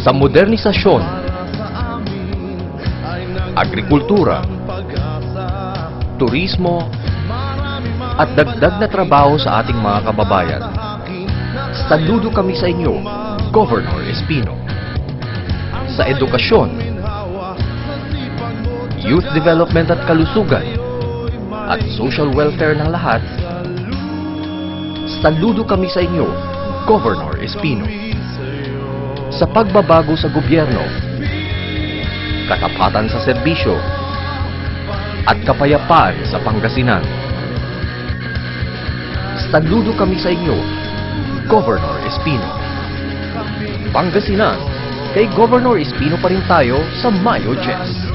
sa modernisasyon, agrikultura, turismo, at dagdag na trabaho sa ating mga kababayan. Saludo kami sa inyo, Governor Espino. Sa edukasyon, youth development at kalusugan, at social welfare ng lahat, saludo kami sa inyo, Governor Espino. Sa pagbabago sa gobyerno, katapatan sa serbisyo, at kapayapaan sa Pangasinan, saludo kami sa inyo, Governor Espino. Pangasinan, kay Governor Espino pa rin tayo sa Mayo 10.